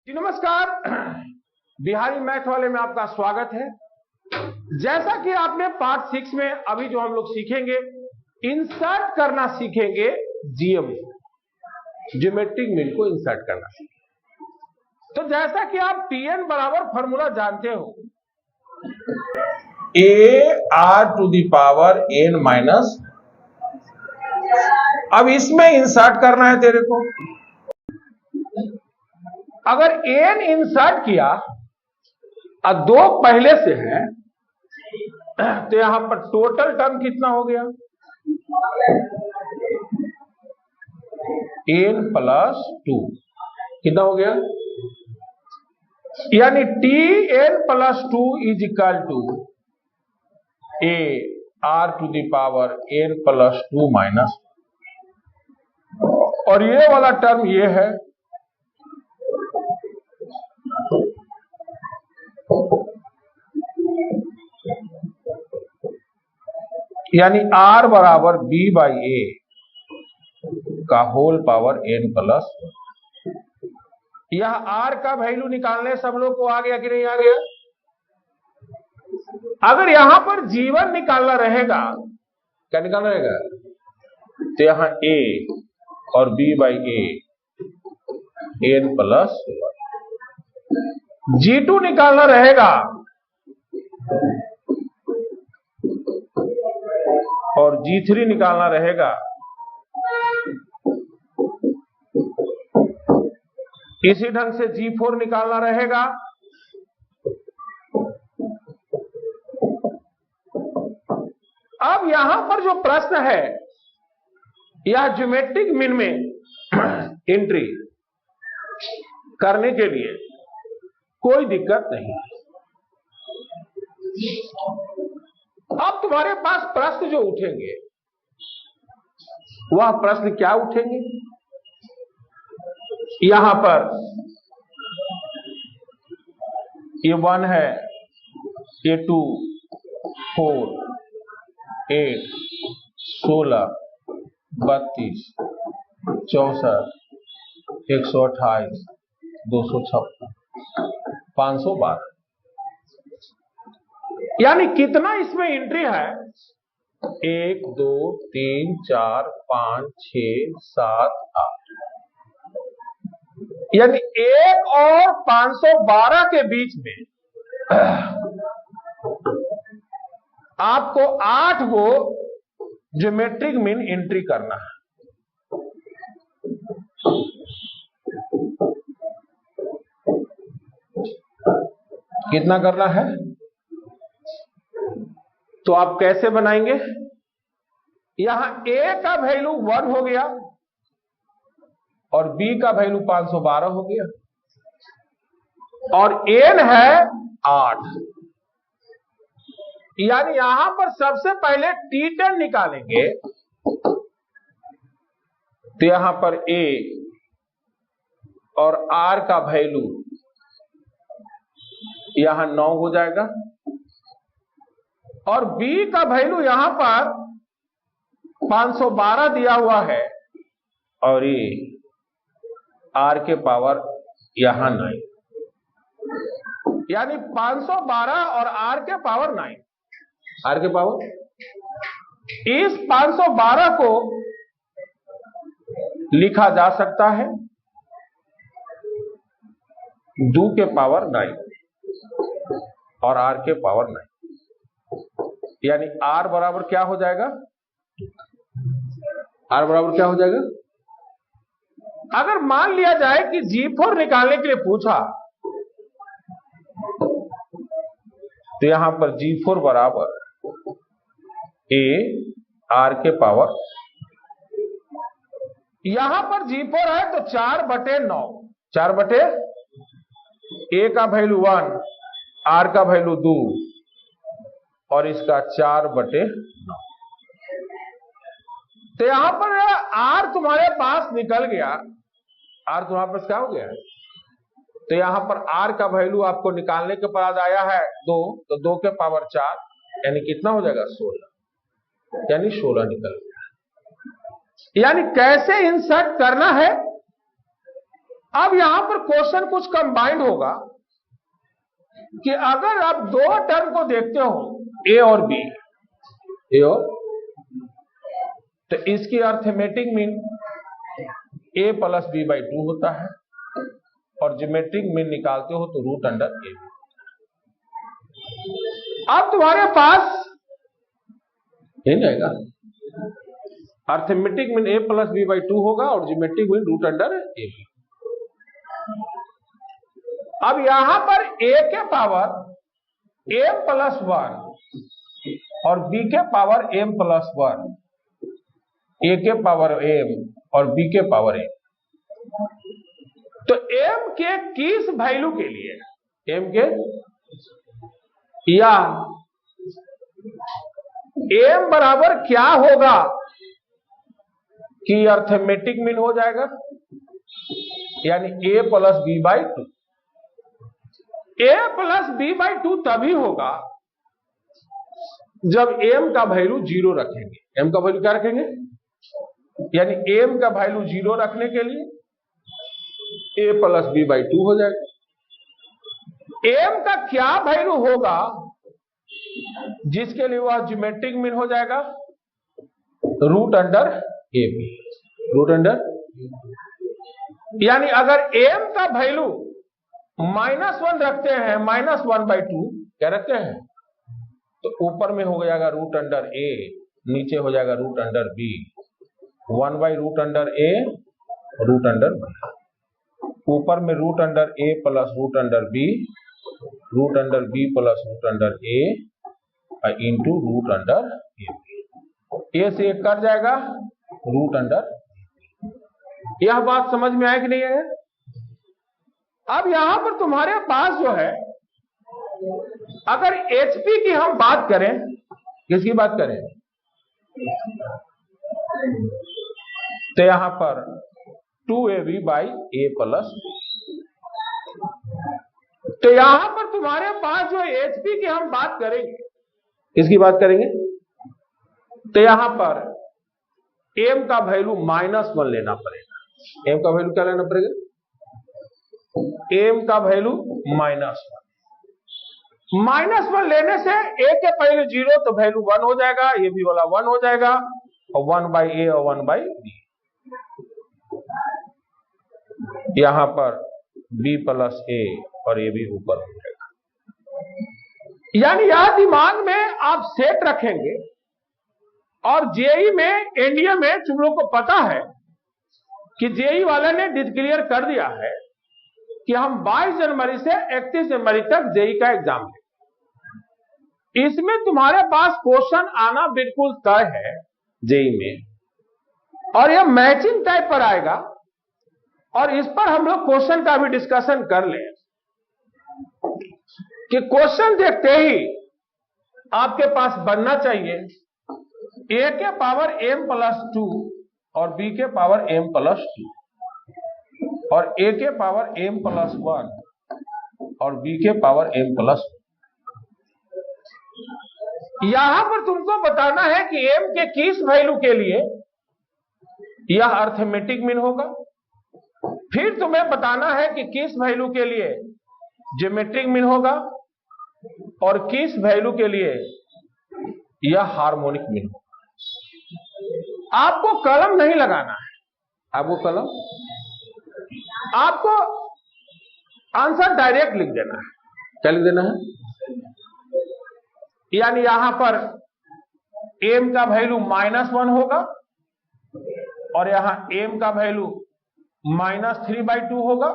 जी नमस्कार। बिहारी मैथ वाले में आपका स्वागत है। जैसा कि आपने पार्ट 6 में अभी जो हम लोग सीखेंगे, इंसर्ट करना सीखेंगे। जीएम ज्योमेट्रिक मीन को इंसर्ट करना सीखेंगे। तो जैसा कि आप टीएन बराबर फॉर्मूला जानते हो, a r to the power n minus. अब इसमें इंसर्ट करना है तेरे को। अगर एन इंसर्ट किया और दो पहले से है तो यहां पर टोटल टर्म कितना हो गया? एन प्लस 2 कितना हो गया? यानी T n plus 2 is equal to a r to the power n plus 2 minus, और ये वाला टर्म ये है यानी आर बराबर बी बाई ए का होल पावर एन प्लस। यह आर का वैल्यू निकालने सब लोग को आ गया कि नहीं आ गया? अगर यहां पर जीवन निकालना रहेगा, क्या निकालना रहेगा? तो यहां ए और b by a n plus G2 निकालना रहेगा और G3 निकालना रहेगा। इसी ढंग से G4 निकालना रहेगा। अब यहां पर जो प्रश्न है, यह ज्योमेट्रिक मीन में एंट्री करने के लिए कोई दिक्कत नहीं। अब तुम्हारे पास प्रश्न जो उठेंगे, वह प्रश्न क्या उठेंगे? यहां पर ये 1 है, ये 2, 4, 8, 16, 32, 64, 128, 256, 512, यानी कितना इसमें एंट्री है? 1 2 3 4 5 6 7 8, यानी 1 और 512 के बीच में आपको 8 गो ज्योमेट्रिक मीन एंट्री करना है। कितना करना है? तो आप कैसे बनाएंगे? यहां a का वैल्यू 1 हो गया और b का वैल्यू 512 हो गया और n है 8, यानी यहां पर सबसे पहले T10 निकालेंगे। तो यहां पर a और r का वैल्यू यहां 9 हो जाएगा और b का वैल्यू यहां पर 512 दिया हुआ है और ये r के पावर यहां 9, यानी 512 और r के पावर 9। r के पावर, इस 512 को लिखा जा सकता है 2 के पावर 9 और r के पावर 9, यानी r बराबर क्या हो जाएगा? r बराबर क्या हो जाएगा? अगर मान लिया जाए कि G4 निकालने के लिए पूछा, तो यहां पर G4 बराबर a r के पावर, यहां पर G4 है तो 4/9, 4/, a का वैल्यू 1, r का वैल्यू 2 और इसका 4/9। तो यहां पर r तुम्हारे पास निकल गया, r तुम्हारे पास क्या हो गया? तो यहां पर r का वैल्यू आपको निकालने के बाद आया है 2, तो 2 के पावर 4, यानी कितना हो जाएगा? 16, यानी 16 निकल गया। यानी कैसे इंसर्ट करना है अब यहां पर क्वेश्चन कुछ कंबाइंड होगा कि अगर आप दो टर्म को देखते हो ए और बी, ए और, तो इसकी arithmetic mean a plus b by 2 होता है और ज्योमेट्रिक मीन निकालते हो तो रूट अंडर ए। अब तुम्हारे पास नहीं जाएगा, arithmetic mean a plus b by 2 होगा और geometric mean root under a b. अब यहां पर ए के पावर m प्लस 1 और b के पावर m प्लस 1, a के पावर m और b के पावर m, तो m के किस वैल्यू के लिए, m के, या m बराबर क्या होगा कि अर्थमेटिक मीन हो जाएगा, यानी a plus b by 2। a plus b by 2 तभी होगा जब m का वैल्यू 0 रखेंगे। m का वैल्यू क्या रखेंगे, यानी m का वैल्यू 0 रखने के लिए a प्लस बी बाई 2 हो जाएगा। m का क्या वैल्यू होगा जिसके लिए वह ज्योमेट्रिक मीन हो जाएगा, root under a b, root under, यानी अगर m का वैल्यू -1 रखते हैं, -1/2 क्या रखते हैं, तो ऊपर में हो जाएगा रूट अंडर ए, नीचे हो जाएगा रूट अंडर बी, 1/रूट under a root under b, ऊपर में root under a plus root under b, root under b plus root under a into root under a b. A से एक कट जाएगा, root under. यह बात समझ में आए कि नहीं है? अब यहां पर तुम्हारे पास जो है, अगर HP की हम बात करें, किसकी बात करें, तो यहां पर 2AB बाई ए प्लस, तो यहां पर तुम्हारे पास जो HP की हम बात करेंगे, किसकी बात करेंगे, तो यहां पर m का वैल्यू -1 लेना पड़ेगा। m का वैल्यू क्या लेना पड़ेगा, m का वैल्यू -1 लेने से a के पहले 0 तो वैल्यू 1 हो जाएगा, ये भी वाला 1 हो जाएगा और 1/a और 1/b, यहां पर b प्लस a और a भी ऊपर हो जाएगा। यानी यह दिमाग में आप सेट रखेंगे और जेई में, एनडीए में तुम लोग को पता है कि जेई वाले ने डिक्लेयर कर दिया है कि हम 22 जनवरी से 31 जनवरी तक जेई का एग्जाम लेंगे। इसमें तुम्हारे पास क्वेश्चन आना बिल्कुल तय है जेई में, और यह मैचिंग टाइप पर आएगा, और इस पर हम लोग क्वेश्चन का भी डिस्कशन कर लें कि क्वेश्चन देखते ही आपके पास बनना चाहिए a के पावर m प्लस 2 और b के पावर m प्लस 2 और a के पावर m प्लस 1 और b के पावर m प्लस 1। यहां पर तुमको बताना है कि m के किस वैल्यू के लिए यह अर्थमेटिक मीन होगा, फिर तुम्हें बताना है कि किस वैल्यू के लिए ज्योमेट्रिक मीन होगा और किस वैल्यू के लिए यह हार्मोनिक मीन होगा। आपको कलम नहीं लगाना है, आपको कलम, आपको आंसर डायरेक्ट लिख देना है। क्या लिख देना है, यानी यहां पर m का वैल्यू -1 होगा और यहां m का वैल्यू -3/2 होगा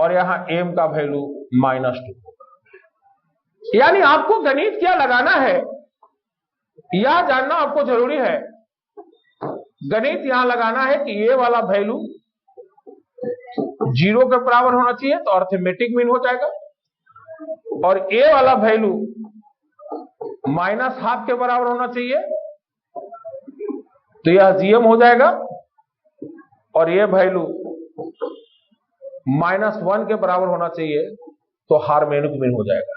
और यहां m का वैल्यू -2 होगा। यानी आपको गणित क्या लगाना है यह जानना आपको जरूरी है। गणित यहां लगाना है कि ये वाला वैल्यू 0 के बराबर होना चाहिए तो अर्थमेटिक मीन हो जाएगा, और ए वाला वैल्यू -½ के बराबर होना चाहिए तो यह जीएम हो जाएगा, और ये वैल्यू -1 के बराबर होना चाहिए तो हार्मोनिक मीन हो जाएगा।